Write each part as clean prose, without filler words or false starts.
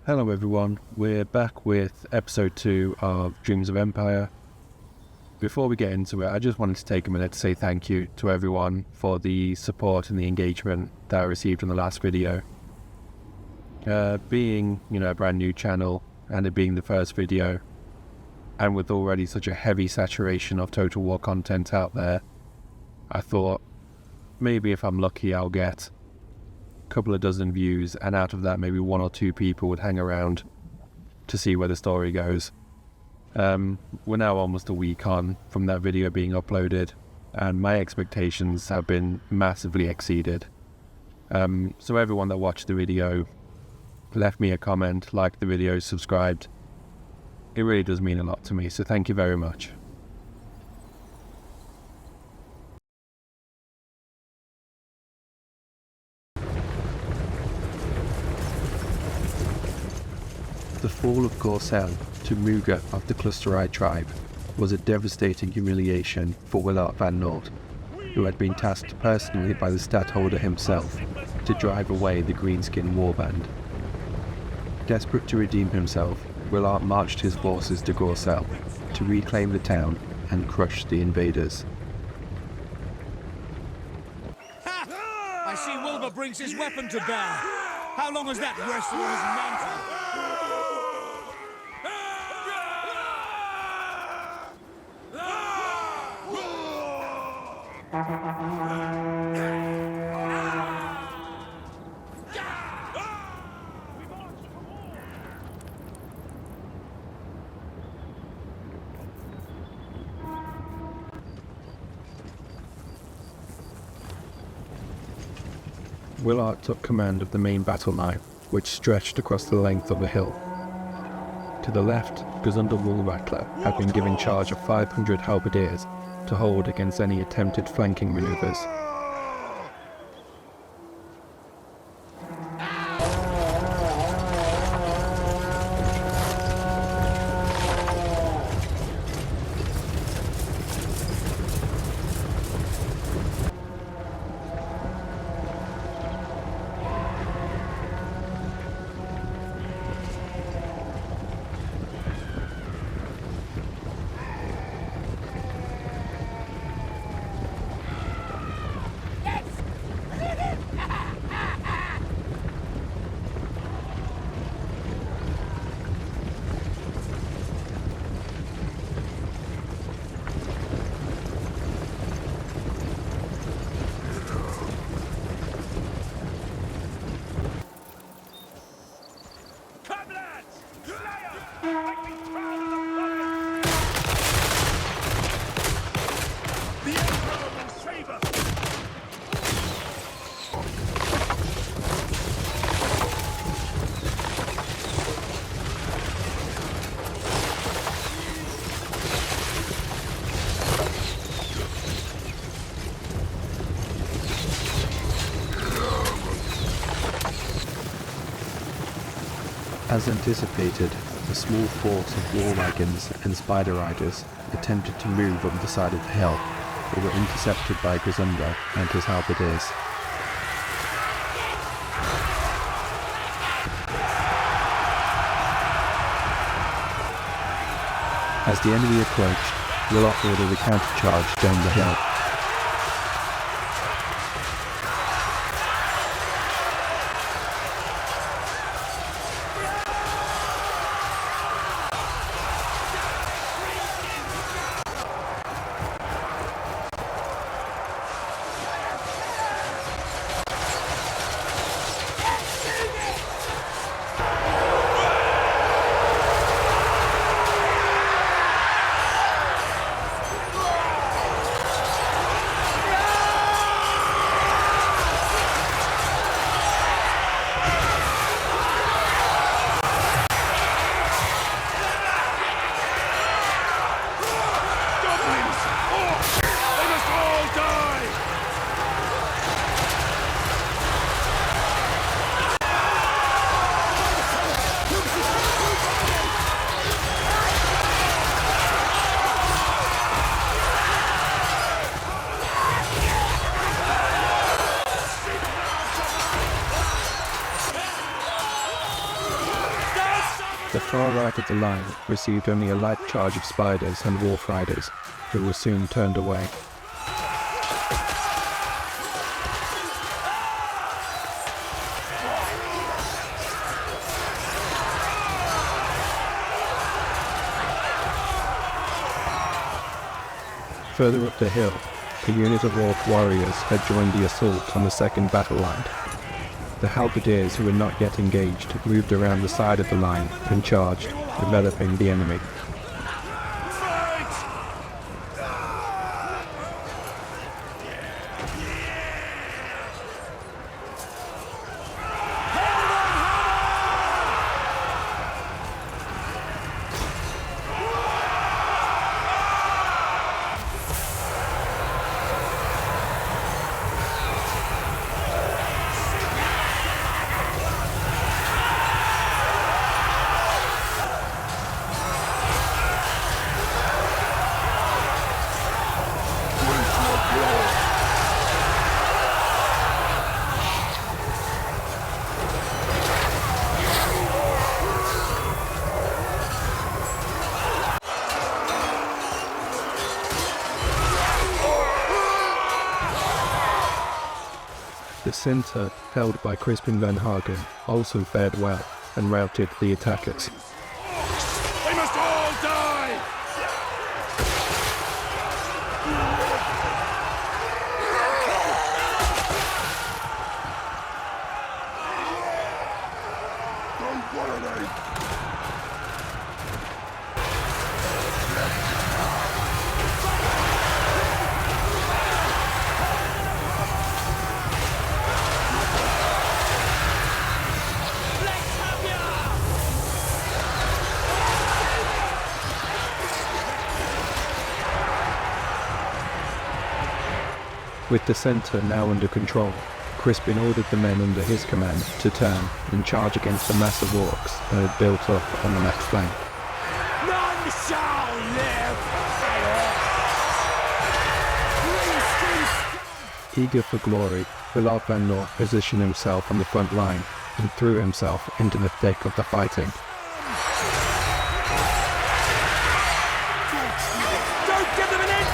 Hello everyone, we're back with episode 2 of Dreams of Empire. Before we get into it, I just wanted to take a minute to say thank you to everyone for the support and the engagement that I received in the last video. Being, a brand new channel and it being the first video, and with already such a heavy saturation of Total War content out there, I thought maybe if I'm lucky I'll get couple of dozen views, and out of that maybe 1 or 2 people would hang around to see where the story goes. We're now almost a week on from that video being uploaded, and my expectations have been massively exceeded. So everyone that watched the video, left me a comment, liked the video, subscribed, it really does mean a lot to me, so thank you very much. The fall of Gorsel to Muga of the Clusteride tribe was a devastating humiliation for Alard van Noort, who had been tasked personally by the stadtholder himself to drive away the Greenskin warband. Desperate to redeem himself, Alard marched his forces to Gorsel to reclaim the town and crush the invaders. Ha! I see Wilbur brings his weapon to bear. How long has that wrestle on his mantle? Willard took command of the main battle line, which stretched across the length of the hill. To the left, Gazunder Woolrattler had been given charge of 500 halberdiers to hold against any attempted flanking maneuvers. As anticipated, a small force of war wagons and spider riders attempted to move up the side of the hill, but were intercepted by Gazunder and his halberdiers. As the enemy approached, Willard ordered a countercharge down the hill. The far right of the line received only a light charge of spiders and wolf riders, who were soon turned away. Further up the hill, a unit of orc warriors had joined the assault on the second battle line. The halberdiers who were not yet engaged moved around the side of the line and charged, enveloping the enemy. The centre, held by Crispin van Hagen, also fared well and routed the attackers. They must all die! With the centre now under control, Crispin ordered the men under his command to turn and charge against the mass of orcs that had built up on the left flank. None shall live! Eager for glory, Willard van Noort positioned himself on the front line and threw himself into the thick of the fighting. Don't give them an inch!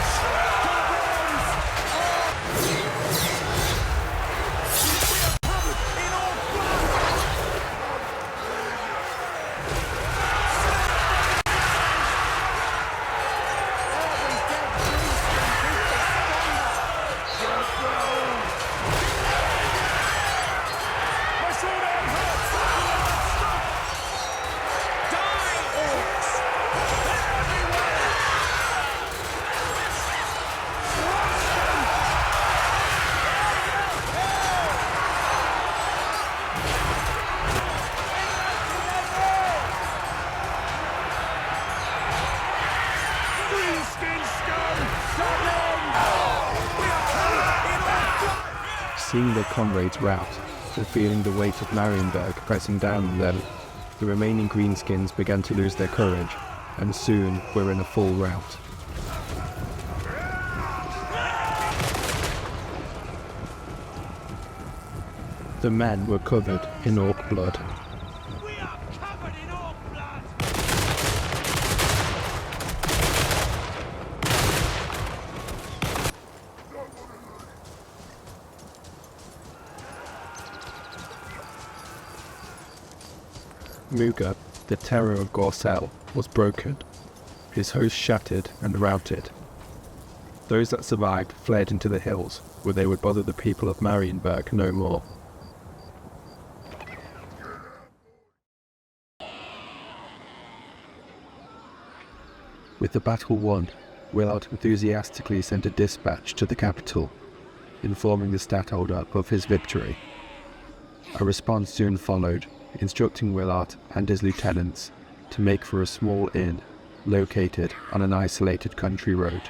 Seeing their comrades rout, and feeling the weight of Marienburg pressing down on them, the remaining greenskins began to lose their courage, and soon were in a full rout. The men were covered in orc blood. We are covered in orc blood! Muga, the terror of Gorsel, was broken, his host shattered and routed. Those that survived fled into the hills, where they would bother the people of Marienburg no more. With the battle won, Willard enthusiastically sent a dispatch to the capital, informing the stadtholder of his victory. A response soon followed, instructing Willard and his lieutenants to make for a small inn located on an isolated country road.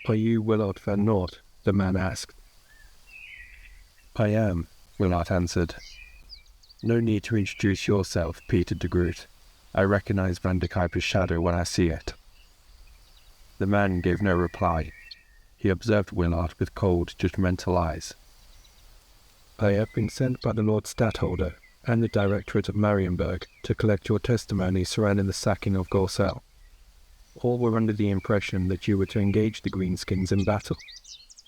"Are you Willard Van Noort?" the man asked. "I am," Willard answered. "No need to introduce yourself, Peter de Groot. I recognize Van de Kuiper's shadow when I see it." The man gave no reply. He observed Willard with cold, judgmental eyes. "I have been sent by the Lord Stadtholder and the Directorate of Marienburg to collect your testimony surrounding the sacking of Gorsel. All were under the impression that you were to engage the Greenskins in battle.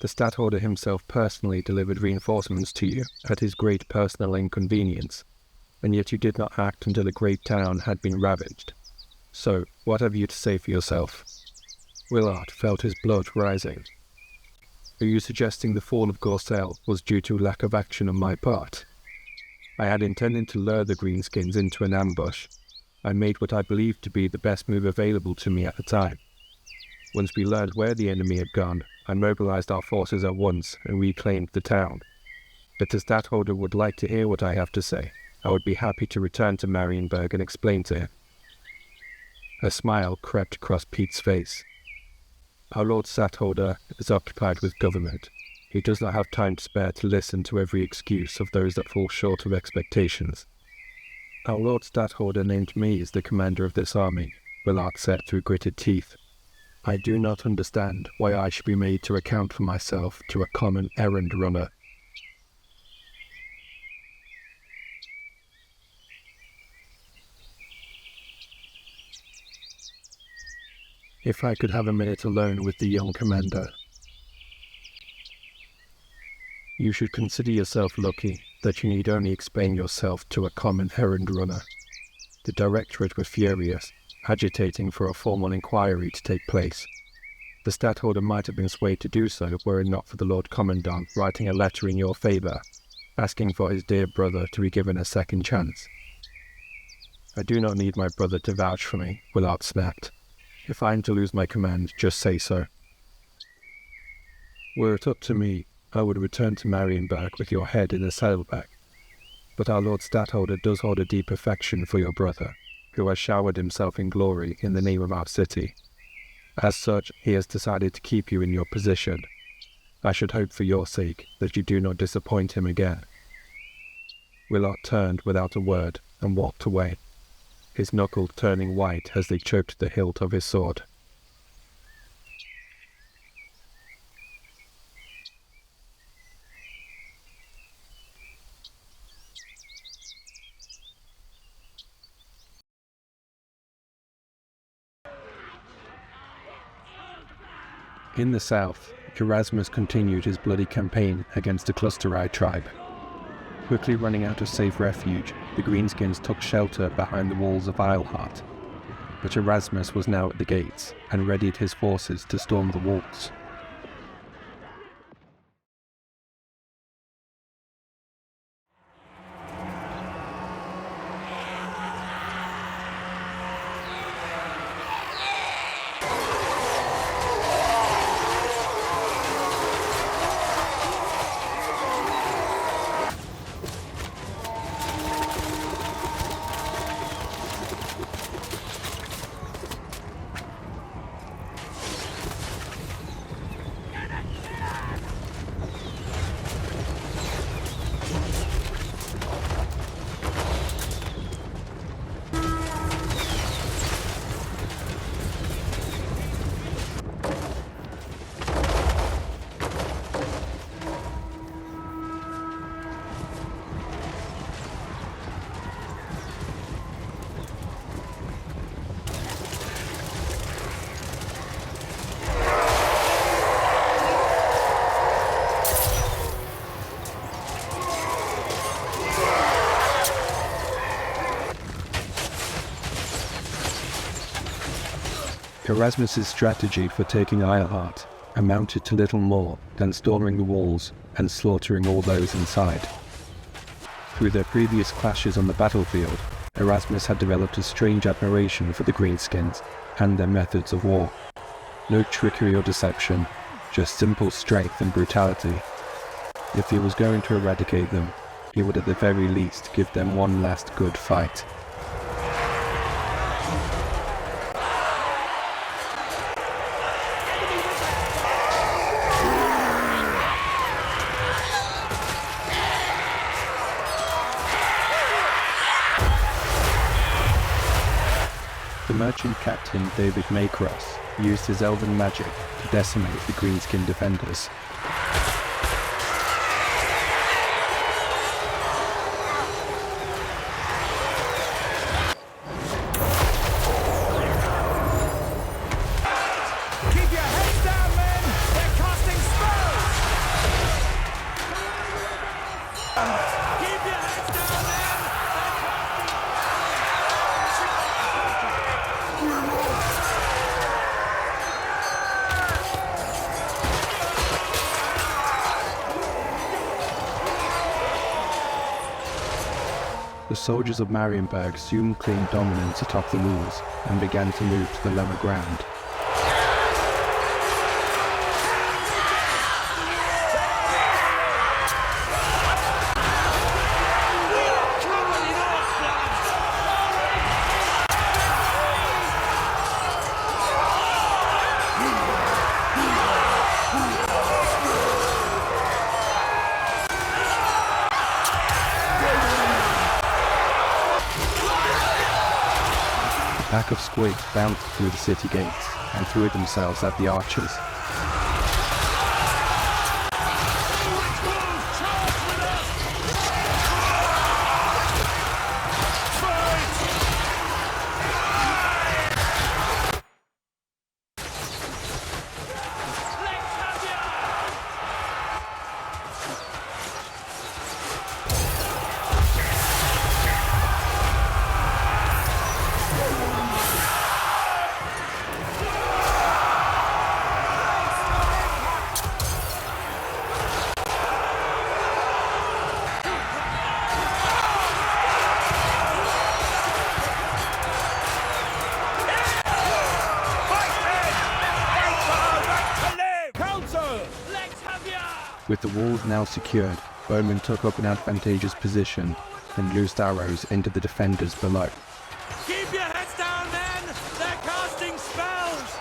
The Stadtholder himself personally delivered reinforcements to you at his great personal inconvenience, and yet you did not act until the great town had been ravaged. So, what have you to say for yourself?" Willard felt his blood rising. "Are you suggesting the fall of Gorsel was due to lack of action on my part? I had intended to lure the Greenskins into an ambush. I made what I believed to be the best move available to me at the time. Once we learned where the enemy had gone, I mobilized our forces at once and reclaimed the town. If the Stadtholder would like to hear what I have to say, I would be happy to return to Marienburg and explain to him." A smile crept across Pete's face. "Our Lord Stadtholder is occupied with government. He does not have time to spare to listen to every excuse of those that fall short of expectations." "Our Lord Stadtholder named me as the commander of this army," Willard said through gritted teeth. "I do not understand why I should be made to account for myself to a common errand runner." "If I could have a minute alone with the young commander." "You should consider yourself lucky that you need only explain yourself to a common errand runner." The Directorate were furious, agitating for a formal inquiry to take place. The Stadtholder might have been swayed to do so were it not for the Lord Commandant writing a letter in your favour, asking for his dear brother to be given a second chance. "I do not need my brother to vouch for me," Willard snapped. "If I am to lose my command, just say so." "Were it up to me, I would return to Marienburg with your head in a saddlebag. But our Lord Stadtholder does hold a deep affection for your brother, who has showered himself in glory in the name of our city. As such, he has decided to keep you in your position. I should hope for your sake that you do not disappoint him again." Willard turned without a word and walked away, his knuckles turning white as they choked the hilt of his sword. In the south, Erasmus continued his bloody campaign against the Clusteride tribe. Quickly running out of safe refuge, the Greenskins took shelter behind the walls of Alard. But Erasmus was now at the gates, and readied his forces to storm the walls. Erasmus's strategy for taking Alard amounted to little more than storming the walls and slaughtering all those inside. Through their previous clashes on the battlefield, Erasmus had developed a strange admiration for the Greenskins and their methods of war. No trickery or deception, just simple strength and brutality. If he was going to eradicate them, he would at the very least give them one last good fight. The merchant captain David Maycross used his elven magic to decimate the greenskin defenders. Keep your heads down, men! They're casting spells! Keep your heads down, men! The soldiers of Marienburg soon claimed dominance atop the walls and began to move to the lower ground. A pack of squids bounced through the city gates and threw themselves at the archers. With the walls now secured, bowmen took up an advantageous position and loosed arrows into the defenders below. Keep your heads down, men! They're casting spells!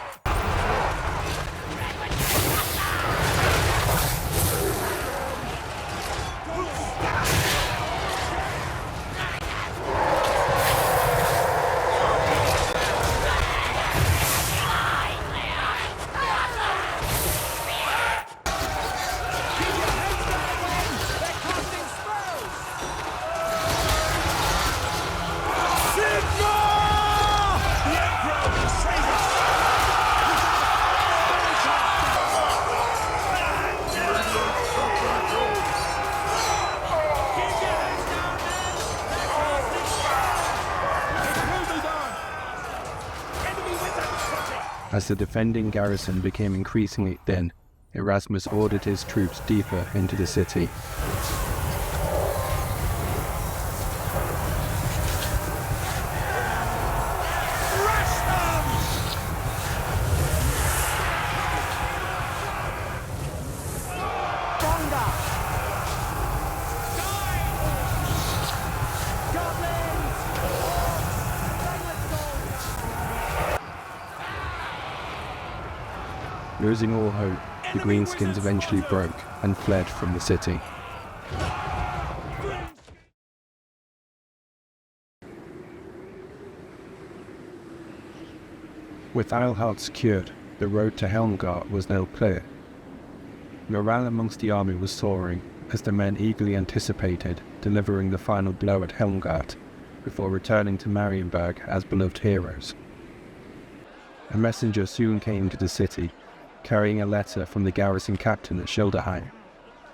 As the defending garrison became increasingly thin, Erasmus ordered his troops deeper into the city. Losing all hope, the Greenskins eventually broke and fled from the city. With Alard secured, the road to Helmgart was now clear. Morale amongst the army was soaring as the men eagerly anticipated delivering the final blow at Helmgart before returning to Marienburg as beloved heroes. A messenger soon came to the city, carrying a letter from the garrison captain at Schilderheim,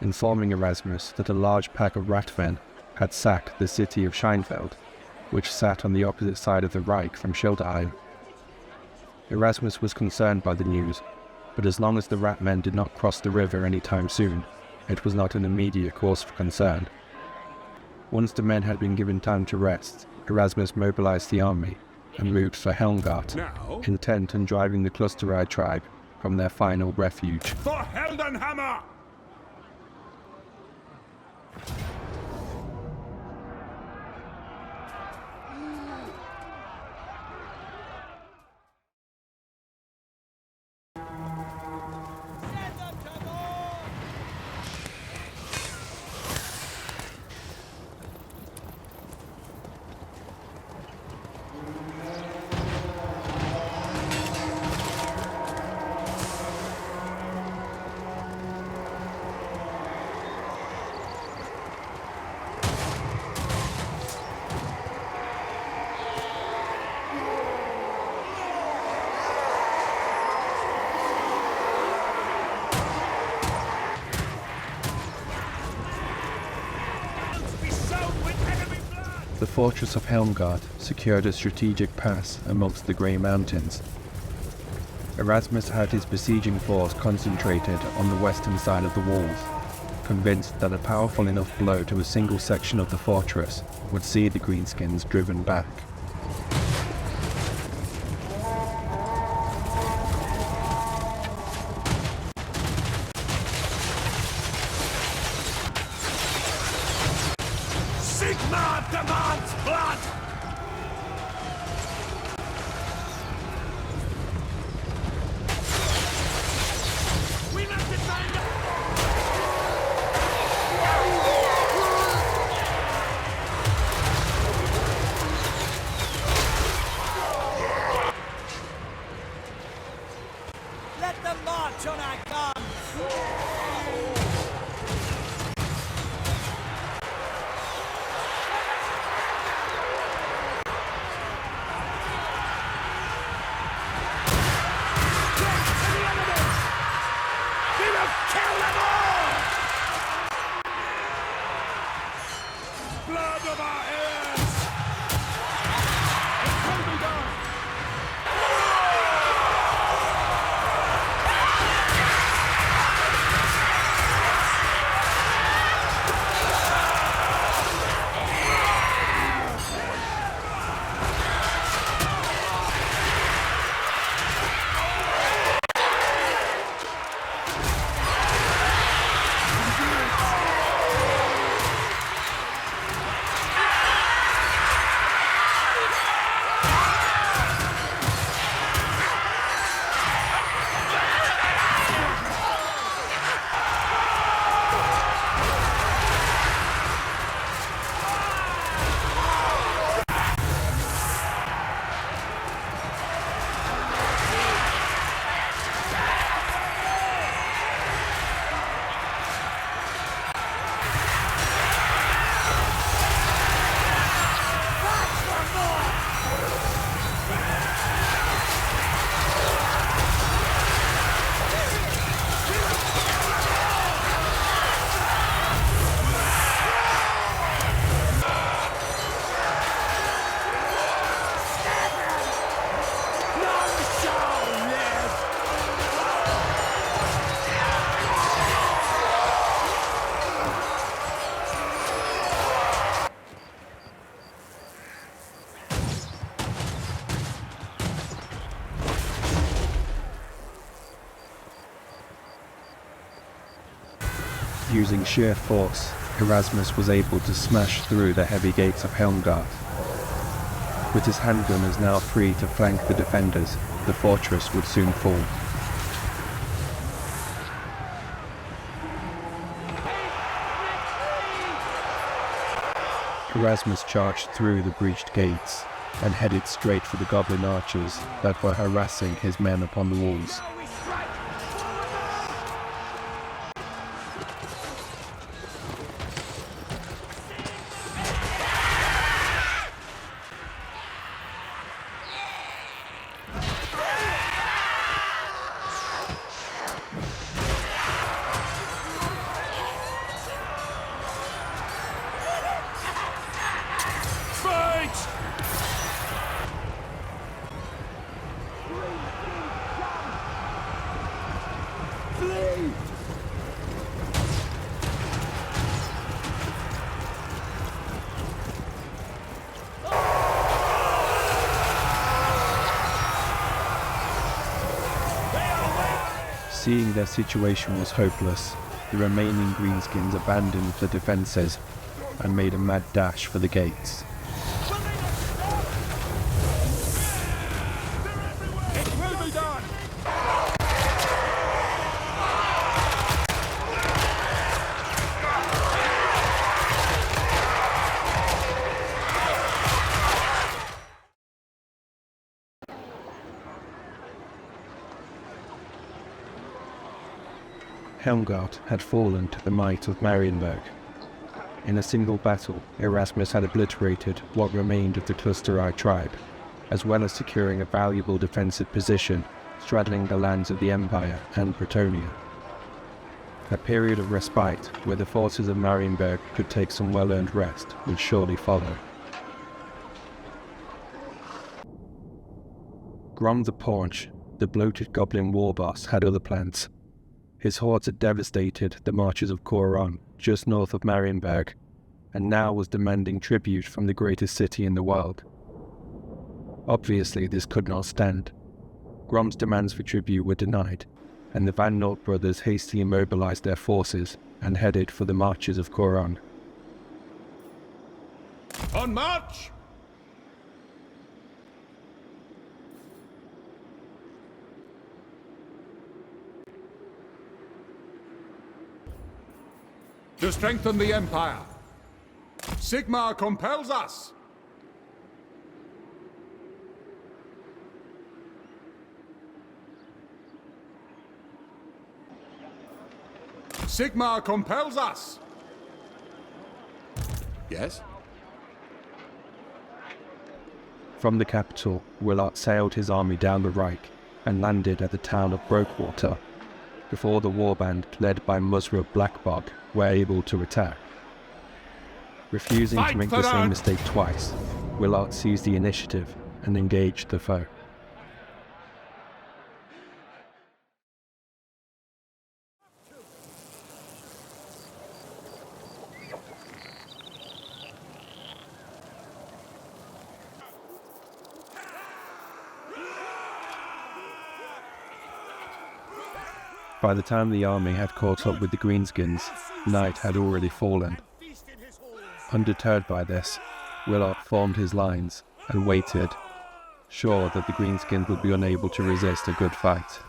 informing Erasmus that a large pack of ratmen had sacked the city of Scheinfeld, which sat on the opposite side of the Reich from Schilderheim. Erasmus was concerned by the news, but as long as the ratmen did not cross the river anytime soon, it was not an immediate cause for concern. Once the men had been given time to rest, Erasmus mobilized the army and moved for Helmgart, intent on driving the Clusteride tribe from their final refuge. For Heldenhammer! fortress of Helmgart secured a strategic pass amongst the Grey Mountains. Erasmus had his besieging force concentrated on the western side of the walls, convinced that a powerful enough blow to a single section of the fortress would see the greenskins driven back. Sigmar demands blood! We must defend! Let them march on our guns! Blood of our heirs! It can be done! Using sheer force, Erasmus was able to smash through the heavy gates of Helmgart. With his handgunners now free to flank the defenders, the fortress would soon fall. Erasmus charged through the breached gates and headed straight for the goblin archers that were harassing his men upon the walls. Seeing their situation was hopeless, the remaining greenskins abandoned the defences and made a mad dash for the gates. It will be done! Helmgart had fallen to the might of Marienburg. In a single battle, Erasmus had obliterated what remained of the Clusterite tribe, as well as securing a valuable defensive position straddling the lands of the Empire and Bretonnia. A period of respite where the forces of Marienburg could take some well-earned rest would surely follow. Grom the Paunch, the bloated goblin war boss, had other plans. His hordes had devastated the marches of Coron, just north of Marienburg, and now was demanding tribute from the greatest city in the world. Obviously, this could not stand. Grom's demands for tribute were denied, and the Van Noort brothers hastily mobilized their forces and headed for the marches of Coron. On march! To strengthen the Empire. Sigmar compels us! Sigmar compels us! Yes? From the capital, Willard sailed his army down the Reich and landed at the town of Brookwater, before the warband led by Musrub Blackbog were able to attack. Refusing to make the same mistake twice, Willard seized the initiative and engaged the foe. By the time the army had caught up with the Greenskins, night had already fallen. Undeterred by this, Willard formed his lines and waited, sure that the Greenskins would be unable to resist a good fight.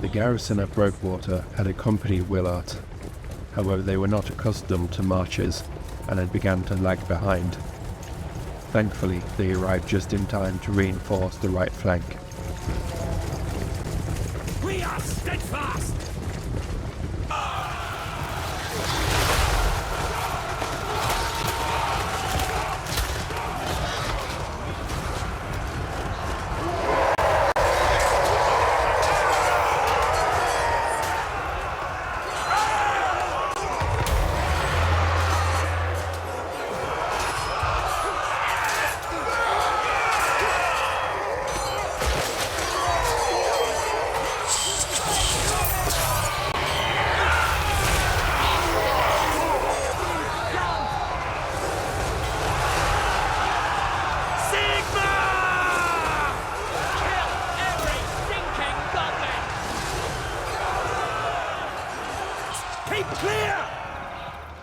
The garrison at Brookwater had accompanied Willard. However, they were not accustomed to marches and had begun to lag behind. Thankfully, they arrived just in time to reinforce the right flank. We are steadfast!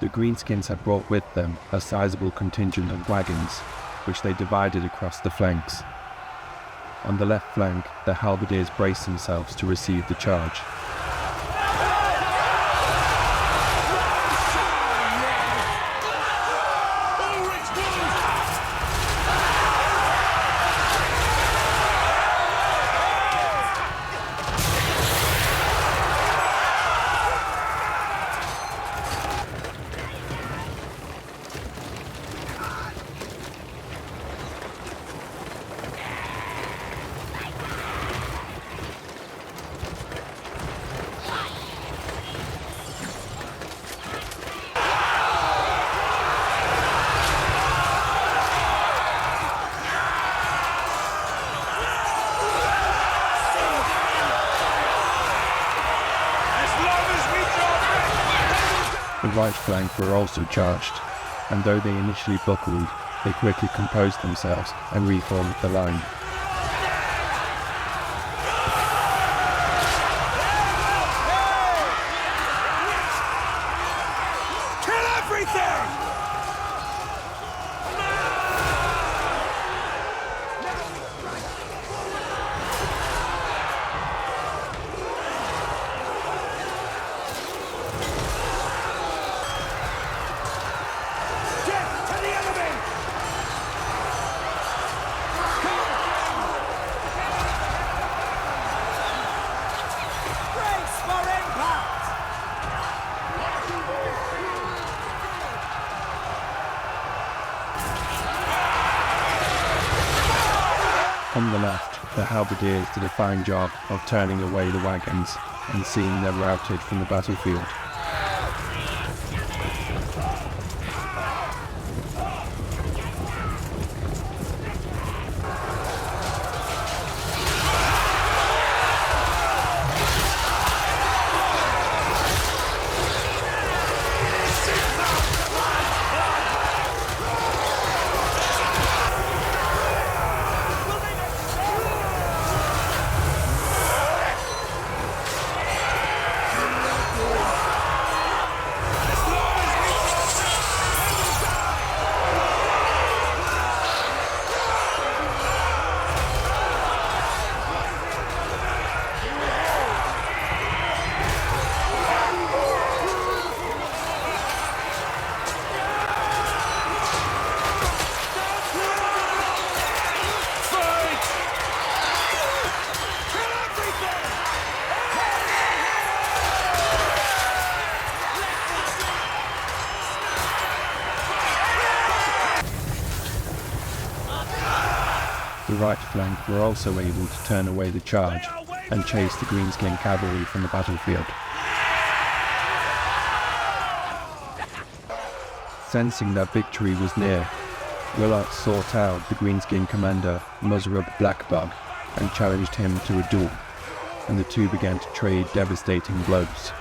The Greenskins had brought with them a sizable contingent of wagons, which they divided across the flanks. On the left flank, the halberdiers braced themselves to receive the charge. The right flank were also charged, and though they initially buckled, they quickly composed themselves and reformed the line. Kill everything! On the left, the halberdiers did a fine job of turning away the wagons and seeing them routed from the battlefield. The right flank were also able to turn away the charge and chase the Greenskin cavalry from the battlefield. Sensing that victory was near, Willard sought out the Greenskin commander Musrub Blackbug and challenged him to a duel, and the two began to trade devastating blows.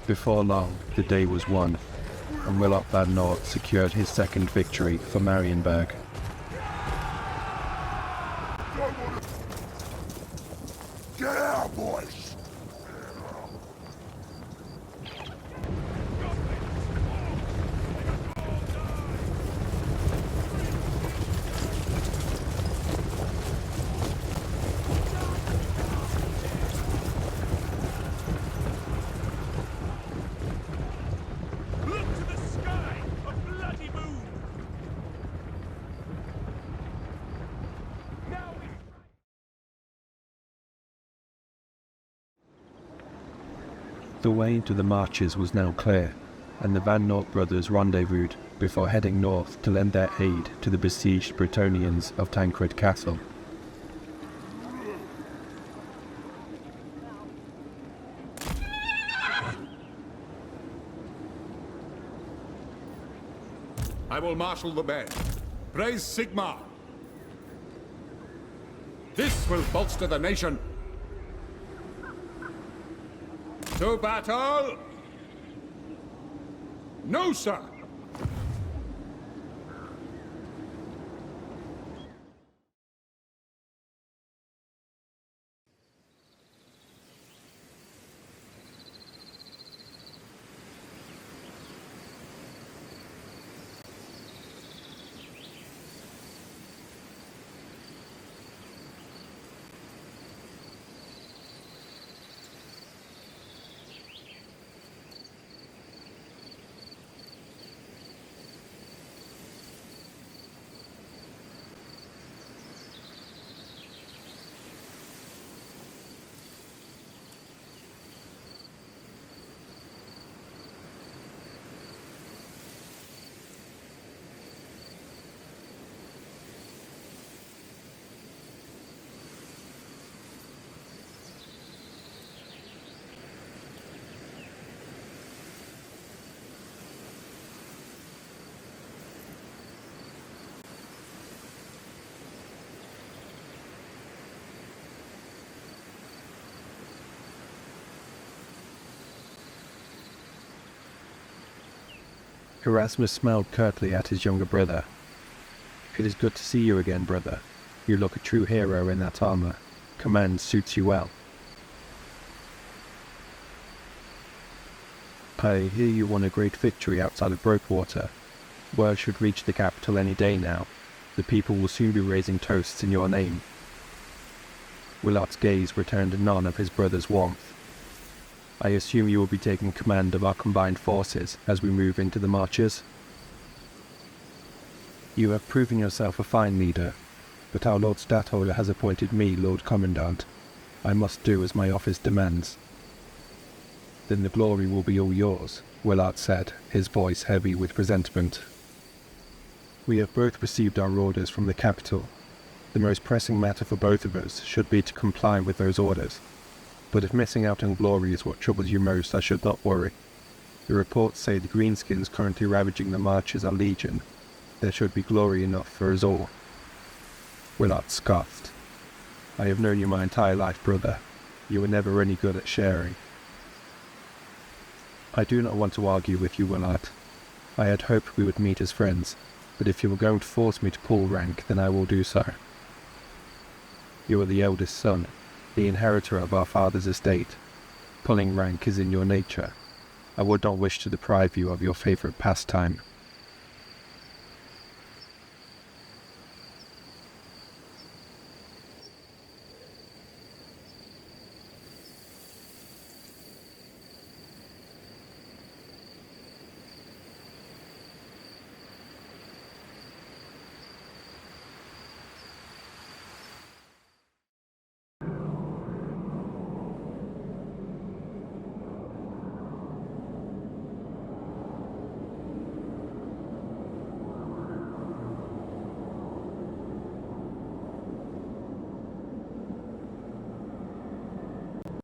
Before long, the day was won, and Willard van Noort secured his second victory for Marienburg. Get out, boys! The way to the marches was now clear, and the Van Noort brothers rendezvoused before heading north to lend their aid to the besieged Bretonnians of Tancred Castle. I will marshal the men. Praise Sigmar. This will bolster the nation. To battle! No, sir! Erasmus smiled curtly at his younger brother. "It is good to see you again, brother. You look a true hero in that armor. Command suits you well." "I hear you won a great victory outside of Brookwater. Word should reach the capital any day now. The people will soon be raising toasts in your name." Willard's gaze returned none of his brother's warmth. "I assume you will be taking command of our combined forces as we move into the marches?" "You have proven yourself a fine leader, but our Lord Stadtholder has appointed me Lord Commandant. I must do as my office demands." "Then the glory will be all yours," Willard said, his voice heavy with resentment. "We have both received our orders from the capital. The most pressing matter for both of us should be to comply with those orders. But if missing out on glory is what troubles you most, I should not worry. The reports say the greenskins currently ravaging the marches are legion. There should be glory enough for us all." Willard scoffed. "I have known you my entire life, brother. You were never any good at sharing." "I do not want to argue with you, Willard. I had hoped we would meet as friends, but if you are going to force me to pull rank, then I will do so. You are the eldest son, the inheritor of our father's estate. Pulling rank is in your nature. I would not wish to deprive you of your favorite pastime."